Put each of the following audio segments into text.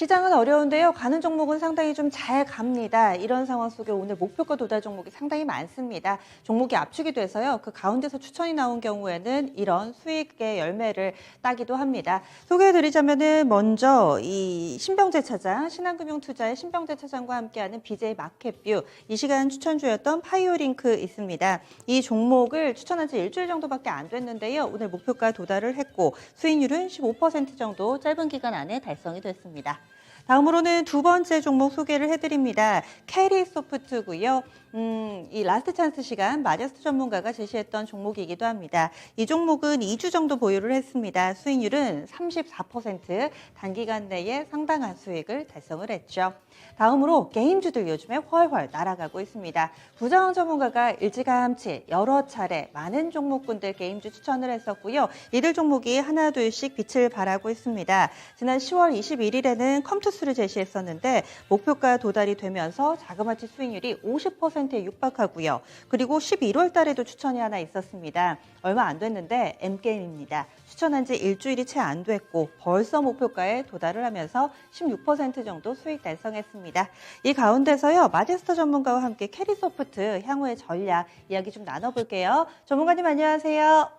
시장은 어려운데요. 가는 종목은 상당히 좀 잘 갑니다. 이런 상황 속에 오늘 목표가 도달 종목이 상당히 많습니다. 종목이 압축이 돼서요. 그 가운데서 추천이 나온 경우에는 이런 수익의 열매를 따기도 합니다. 소개해드리자면은 먼저 이 신병재 차장, 신한금융투자의 신병재 차장과 함께하는 BJ 마켓뷰, 이 시간 추천주였던 파이오링크 있습니다. 이 종목을 추천한 지 일주일 정도밖에 안 됐는데요. 오늘 목표가 도달을 했고 수익률은 15% 정도 짧은 기간 안에 달성이 됐습니다. 다음으로는 두 번째 종목 소개를 해드립니다. 캐리소프트고요. 이 라스트 찬스 시간 마제스트 전문가가 제시했던 종목이기도 합니다. 이 종목은 2주 정도 보유를 했습니다. 수익률은 34%, 단기간 내에 상당한 수익을 달성을 했죠. 다음으로 게임주들 요즘에 훨훨 날아가고 있습니다. 부장 전문가가 일찌감치 여러 차례 많은 종목군들 게임주 추천을 했었고요. 이들 종목이 하나 둘씩 빛을 발하고 있습니다. 지난 10월 21일에는 컴투스를 제시했었는데 목표가 도달이 되면서 자그마치 수익률이 50%에 육박하고요. 그리고 11월 달에도 추천이 하나 있었습니다. 얼마 안 됐는데 M게임입니다. 추천한 지 일주일이 채 안 됐고 벌써 목표가에 도달을 하면서 16% 정도 수익 달성했습니다. 이 가운데서요. 마제스터 전문가와 함께 캐리소프트 향후의 전략 이야기 좀 나눠볼게요. 전문가님 안녕하세요.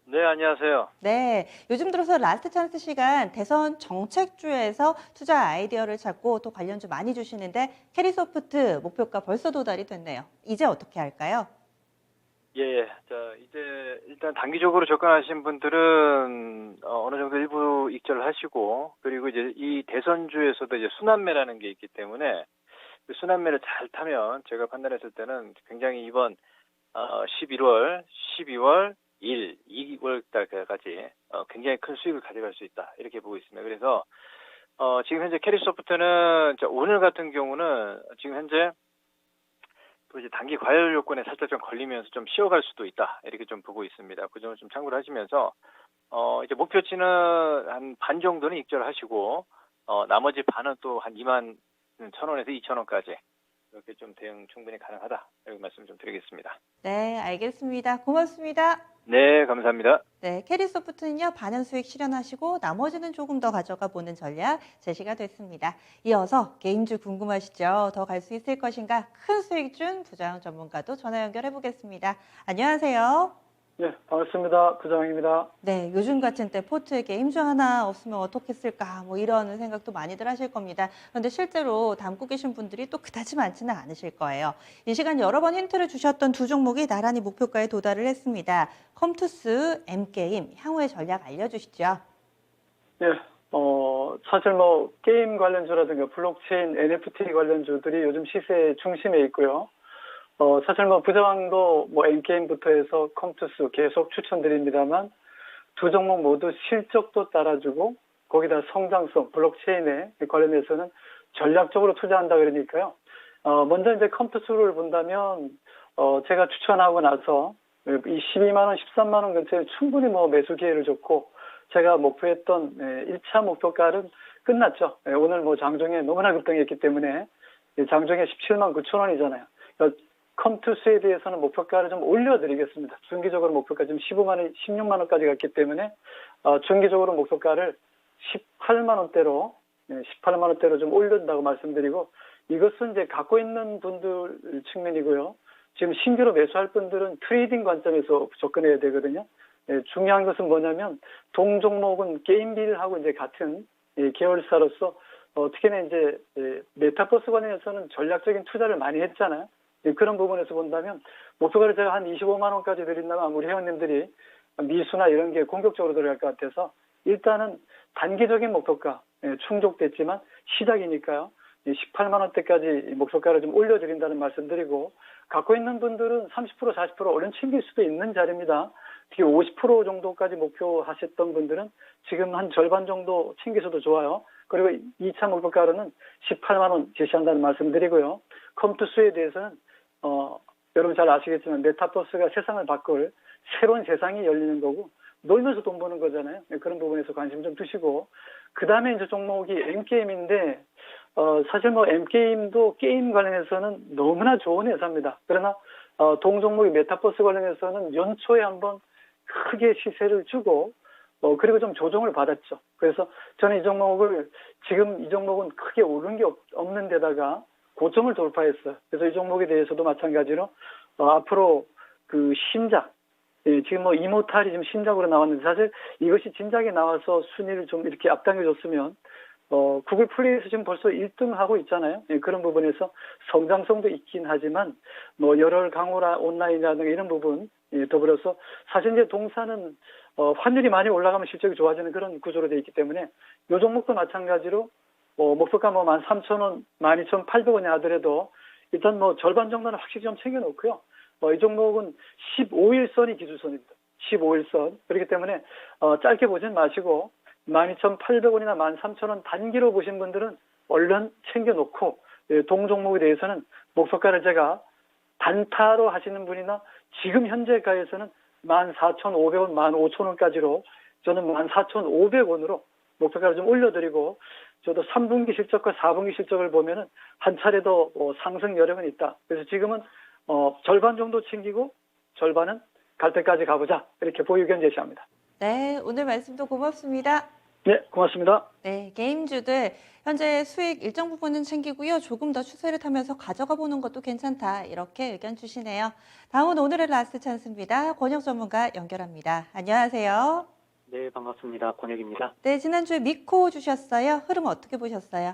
네, 안녕하세요. 네, 요즘 들어서 라스트 찬스 시간 대선 정책주에서 투자 아이디어를 찾고 또 관련주 많이 주시는데 캐리소프트 목표가 벌써 도달이 됐네요. 이제 어떻게 할까요? 예, 자, 이제 일단 단기적으로 접근하신 분들은 어느 정도 일부 익절을 하시고, 그리고 이제 이 대선주에서도 이제 순환매라는 게 있기 때문에 그 순환매를 잘 타면 제가 판단했을 때는 굉장히 이번 11월, 12월, 2월 달까지 굉장히 큰 수익을 가져갈 수 있다. 이렇게 보고 있습니다. 그래서 지금 현재 캐리소프트는 오늘 같은 경우는 지금 현재 또 이제 단기 과열 요건에 살짝 좀 걸리면서 좀 쉬어갈 수도 있다. 이렇게 좀 보고 있습니다. 그 점을 좀 참고를 하시면서 이제 목표치는 한 반 정도는 익절하시고 나머지 반은 또 한 2만 1,000원에서 2,000원까지 이렇게 좀 대응 충분히 가능하다. 이렇게 말씀 좀 드리겠습니다. 네, 알겠습니다. 고맙습니다. 네, 감사합니다. 네, 캐리소프트는요, 반은 수익 실현하시고 나머지는 조금 더 가져가 보는 전략 제시가 됐습니다. 이어서 게임주 궁금하시죠? 더 갈 수 있을 것인가? 큰 수익 준 부장 전문가도 전화 연결해 보겠습니다. 안녕하세요. 네, 반갑습니다. 부장입니다. 네, 요즘 같은 때 포트에 게임주 하나 없으면 어떻겠을까? 뭐 이런 생각도 많이들 하실 겁니다. 그런데 실제로 담고 계신 분들이 또 그다지 많지는 않으실 거예요. 이 시간 여러 번 힌트를 주셨던 두 종목이 나란히 목표가에 도달을 했습니다. 컴투스, M게임, 향후의 전략 알려주시죠. 네, 사실 게임 관련주라든가 블록체인, NFT 관련주들이 요즘 시세 중심에 있고요. 사실 부장도 N게임부터 해서 컴투스 계속 추천드립니다만 두 종목 모두 실적도 따라주고 거기다 성장성, 블록체인에 관련해서는 전략적으로 투자한다 그러니까요. 먼저 이제 컴투스를 본다면, 제가 추천하고 나서 이 12만 원, 13만 원 근처에 충분히 매수 기회를 줬고 제가 목표했던 1차 목표가는 끝났죠. 오늘 장중에 너무나 급등했기 때문에 장중에 17만 9천 원이잖아요. 컴투스에 대해서는 목표가를 좀 올려드리겠습니다. 중기적으로 목표가 지금 15만 원, 16만 원까지 갔기 때문에 중기적으로 목표가를 18만 원대로 18만 원대로 좀 올린다고 말씀드리고 이것은 이제 갖고 있는 분들 측면이고요. 지금 신규로 매수할 분들은 트레이딩 관점에서 접근해야 되거든요. 중요한 것은 뭐냐면 동종목은 게임빌하고 이제 같은 계열사로서 특히나 이제 메타버스 관련해서는 전략적인 투자를 많이 했잖아요. 그런 부분에서 본다면 목표가를 제가 한 25만 원까지 드린다면 우리 회원님들이 미수나 이런 게 공격적으로 들어갈 것 같아서 일단은 단기적인 목표가 충족됐지만 시작이니까요. 18만 원대까지 목표가를 좀 올려드린다는 말씀드리고 갖고 있는 분들은 30% 40% 얼른 챙길 수도 있는 자리입니다. 특히 50% 정도까지 목표하셨던 분들은 지금 한 절반 정도 챙기셔도 좋아요. 그리고 2차 목표가로는 18만 원 제시한다는 말씀드리고요. 컴투스에 대해서는 여러분 잘 아시겠지만 메타버스가 세상을 바꿀 새로운 세상이 열리는 거고 놀면서 돈 버는 거잖아요. 그런 부분에서 관심 좀 두시고 그 다음에 이제 종목이 M게임인데 사실 M게임도 게임 관련해서는 너무나 좋은 회사입니다. 그러나 동종목이 메타버스 관련해서는 연초에 한번 크게 시세를 주고 그리고 좀 조정을 받았죠. 그래서 저는 이 종목을 지금 이 종목은 크게 오른 게 없는 데다가 고점을 돌파했어요. 그래서 이 종목에 대해서도 마찬가지로 앞으로 그 신작, 예, 지금 뭐 이모탈이 지금 신작으로 나왔는데 사실 이것이 진작에 나와서 순위를 좀 이렇게 앞당겨줬으면 구글 플레이에서 지금 벌써 1등 하고 있잖아요. 예, 그런 부분에서 성장성도 있긴 하지만 뭐 열혈 강호라 온라인이라든가 이런 부분, 예, 더불어서 사실 이제 동사는 환율이 많이 올라가면 실적이 좋아지는 그런 구조로 되어 있기 때문에 이 종목도 마찬가지로 목표가 뭐 13,000원, 12,800원이 하더라도 일단 뭐 절반 정도는 확실히 좀 챙겨놓고요. 이 종목은 15일선이 기준선입니다. 15일선. 그렇기 때문에 짧게 보진 마시고 12,800원이나 13,000원 단기로 보신 분들은 얼른 챙겨놓고, 예, 동종목에 대해서는 목표가를 제가 단타로 하시는 분이나 지금 현재 가에서는 14,500원, 15,000원까지로 저는 14,500원으로 목표가를 좀 올려드리고, 저도 3분기 실적과 4분기 실적을 보면은 한 차례 더 상승 여력은 있다. 그래서 지금은 절반 정도 챙기고 절반은 갈 때까지 가보자. 이렇게 보유견 제시합니다. 네, 오늘 말씀도 고맙습니다. 네, 고맙습니다. 네, 게임주들 현재 수익 일정 부분은 챙기고요. 조금 더 추세를 타면서 가져가 보는 것도 괜찮다. 이렇게 의견 주시네요. 다음은 오늘의 라스트 찬스입니다. 권혁 전문가 연결합니다. 안녕하세요. 네, 반갑습니다. 권혁입니다. 네, 지난주에 미코 주셨어요. 흐름 어떻게 보셨어요?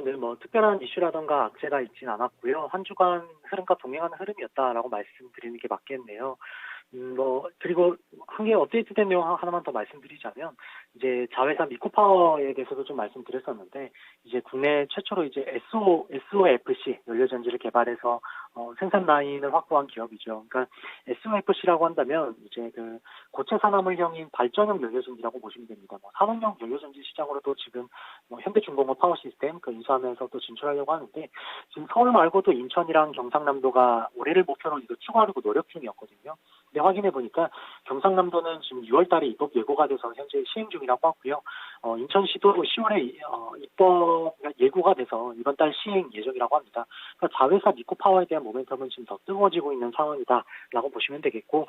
네, 뭐 특별한 이슈라던가 악재가 있진 않았고요. 한 주간 흐름과 동행하는 흐름이었다라고 말씀드리는 게 맞겠네요. 그리고 한 개 업데이트된 내용 하나만 더 말씀드리자면, 이제 자회사 미코파워에 대해서도 좀 말씀드렸었는데, 이제 국내 최초로 이제 SOFC 연료전지를 개발해서 생산 라인을 확보한 기업이죠. 그러니까 SOFC라고 한다면 이제 그 고체 산화물형인 발전형 연료전지라고 보시면 됩니다. 뭐 산업용 연료전지 시장으로도 지금 뭐 현대중공업 파워시스템 인수하면서 또 진출하려고 하는데, 지금 서울 말고도 인천이랑 경상남도가 올해를 목표로 이거 추가하려고 노력 중이었거든요. 근데 확인해 보니까 경상남도는 지금 6월 달에 입법 예고가 돼서 현재 시행 중이라고 하고요. 인천시도 10월에 입법 예고가 돼서 이번 달 시행 예정이라고 합니다. 그러니까 자회사 미코파워에 대한 모멘텀은 지금 더 뜨거워지고 있는 상황이다라고 보시면 되겠고,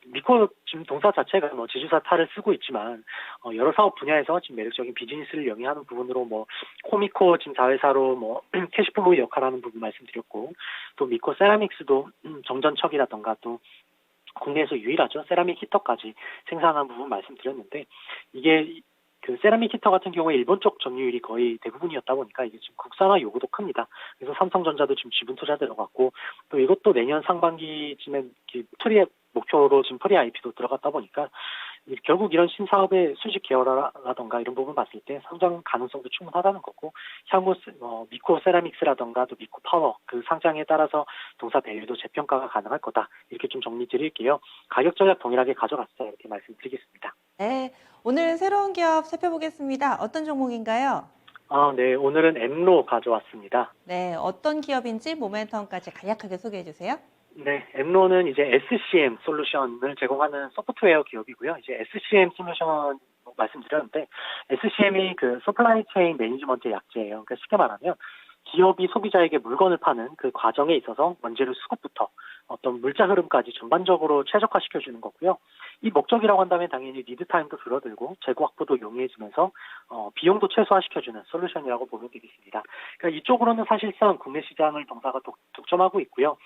미코 지금 동사 자체가 뭐 지주사 탈을 쓰고 있지만 여러 사업 분야에서 지금 매력적인 비즈니스를 영위하는 부분으로 뭐 코미코 지금 자회사로 뭐 캐시플로우 역할하는 부분 말씀드렸고, 또 미코 세라믹스도 정전척이라던가 또 국내에서 유일하죠. 세라믹 히터까지 생산하는 부분 말씀드렸는데, 이게 그 세라믹 히터 같은 경우에 일본 쪽 점유율이 거의 대부분이었다 보니까 이게 지금 국산화 요구도 큽니다. 그래서 삼성전자도 지금 지분 투자 들어갔고, 또 이것도 내년 상반기쯤에 프리 목표로 지금 프리 IP도 들어갔다 보니까 결국 이런 신사업의 수직 계열화라던가 이런 부분 봤을 때 상장 가능성도 충분하다는 거고, 향후 미코 세라믹스라던가 또 미코 파워 그 상장에 따라서 동사 배율도 재평가가 가능할 거다. 이렇게 좀 정리 드릴게요. 가격 전략 동일하게 가져갔다. 이렇게 말씀드리겠습니다. 네, 오늘 새로운 기업 살펴보겠습니다. 어떤 종목인가요? 네, 오늘은 엠로 가져왔습니다. 네, 어떤 기업인지 모멘텀까지 간략하게 소개해 주세요. 네, 엠로는 이제 SCM 솔루션을 제공하는 소프트웨어 기업이고요. 이제 SCM 솔루션 말씀드렸는데, SCM이 그 서플라이 체인 매니지먼트의 약자예요. 그러니까 쉽게 말하면 기업이 소비자에게 물건을 파는 그 과정에 있어서 원재료 수급부터 어떤 물자 흐름까지 전반적으로 최적화시켜주는 거고요. 이 목적이라고 한다면 당연히 리드 타임도 줄어들고 재고 확보도 용이해지면서 비용도 최소화시켜주는 솔루션이라고 보면 되겠습니다. 그러니까 이쪽으로는 사실상 국내 시장을 동사가 독점하고 있고요.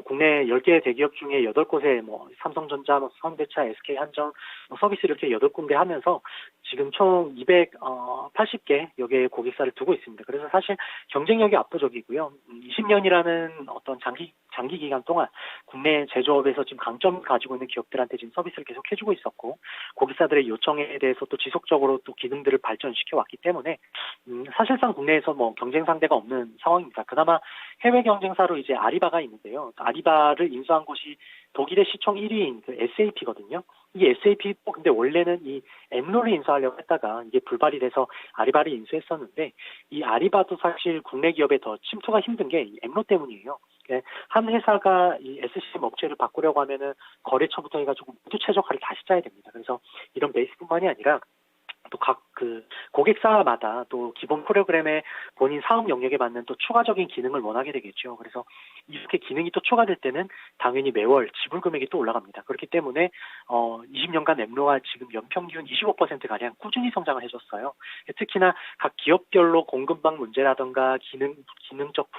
국내 10개 대기업 중에 8곳에 삼성전자, 현대차, SK 한전 서비스 이렇게 8군데 하면서 지금 총 280개 여기에 고객사를 두고 있습니다. 그래서 사실 경쟁력이 압도적이고요. 20년이라는 어떤 장기 기간 동안 국내 제조업에서 지금 강점 가지고 있는 기업들한테 지금 서비스를 계속 해주고 있었고, 고객사들의 요청에 대해서 또 지속적으로 또 기능들을 발전시켜 왔기 때문에 사실상 국내에서 경쟁 상대가 없는 상황입니다. 그나마 해외 경쟁사로 이제 아리바가 있는데요. 아리바를 인수한 곳이 독일의 시총 1위인 그 SAP거든요. 이 SAP 근데 원래는 이 엠로를 인수하려고 했다가 이게 불발이 돼서 아리바를 인수했었는데, 이 아리바도 사실 국내 기업에 더 침투가 힘든 게 이 엠로 때문이에요. 한 회사가 이 SCM 업체를 바꾸려고 하면은 거래처부터 해가지고 모두 최적화를 다시 짜야 됩니다. 그래서 이런 베이스뿐만이 아니라 또 각 그 고객사마다 또 기본 프로그램에 본인 사업 영역에 맞는 또 추가적인 기능을 원하게 되겠죠. 그래서 이렇게 기능이 또 추가될 때는 당연히 매월 지불 금액이 또 올라갑니다. 그렇기 때문에 20년간 엠로가 지금 연평균 25%가량 꾸준히 성장을 해줬어요. 특히나 각 기업별로 공급망 문제라든가 기능적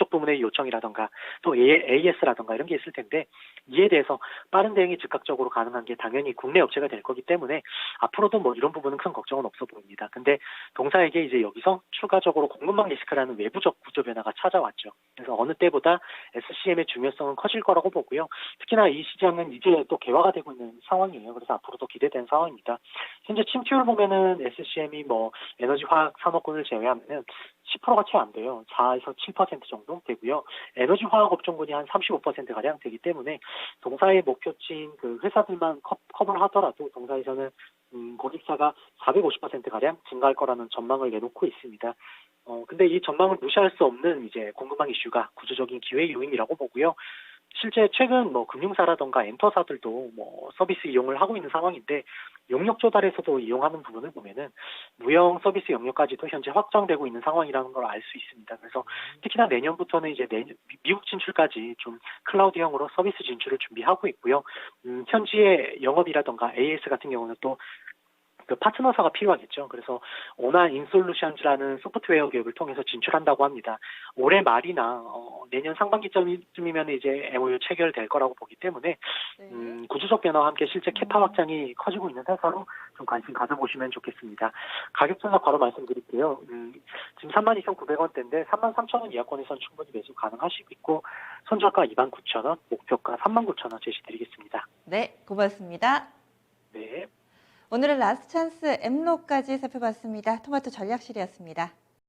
부분의 요청이라든가 또 AS라든가 이런 게 있을 텐데 이에 대해서 빠른 대응이 즉각적으로 가능한 게 당연히 국내 업체가 될 거기 때문에 앞으로도 뭐 이런 부분은 큰 걱정은 없어 보입니다. 근데 동사에게 이제 여기서 추가적으로 공급망 리스크라는 외부적 구조 변화가 찾아왔죠. 그래서 어느 때보다 SCM의 중요성은 커질 거라고 보고요. 특히나 이 시장은 이제 또 개화가 되고 있는 상황이에요. 그래서 앞으로도 기대되는 상황입니다. 현재 침투율 보면은 SCM이 뭐 에너지 화학 산업군을 제외하면은 10%가 채 안 돼요. 4에서 7% 정도 되고요. 에너지 화학 업종군이 한 35%가량 되기 때문에 동사의 목표치인 그 회사들만 커버를 하더라도 동사에서는 고객사가 450%가량 증가할 거라는 전망을 내놓고 있습니다. 근데 이 전망을 무시할 수 없는 이제 공급망 이슈가 구조적인 기회 요인이라고 보고요. 실제 최근 뭐 금융사라던가 엔터사들도 뭐 서비스 이용을 하고 있는 상황인데 용역 조달에서도 이용하는 부분을 보면은 무형 서비스 영역까지도 현재 확장되고 있는 상황이라는 걸 알 수 있습니다. 그래서 특히나 내년부터는 이제 미국 진출까지 좀 클라우드형으로 서비스 진출을 준비하고 있고요. 현지의 영업이라던가 AS 같은 경우는 또 그 파트너사가 필요하겠죠. 그래서 오나 인솔루션즈라는 소프트웨어 기업을 통해서 진출한다고 합니다. 올해 말이나 내년 상반기쯤이면 이제 MOU 체결될 거라고 보기 때문에 네. 구조적 변화와 함께 실제 캐파 확장이 커지고 있는 회사로 좀 관심 가져보시면 좋겠습니다. 가격 전략 바로 말씀드릴게요. 지금 32,900원대인데 33,000원 이하권에서는 충분히 매수 가능하시고 있고 손절가 29,000원, 목표가 39,000원 제시드리겠습니다. 네, 고맙습니다. 네. 오늘은 라스트 찬스 엠로까지 살펴봤습니다. 토마토 전략실이었습니다.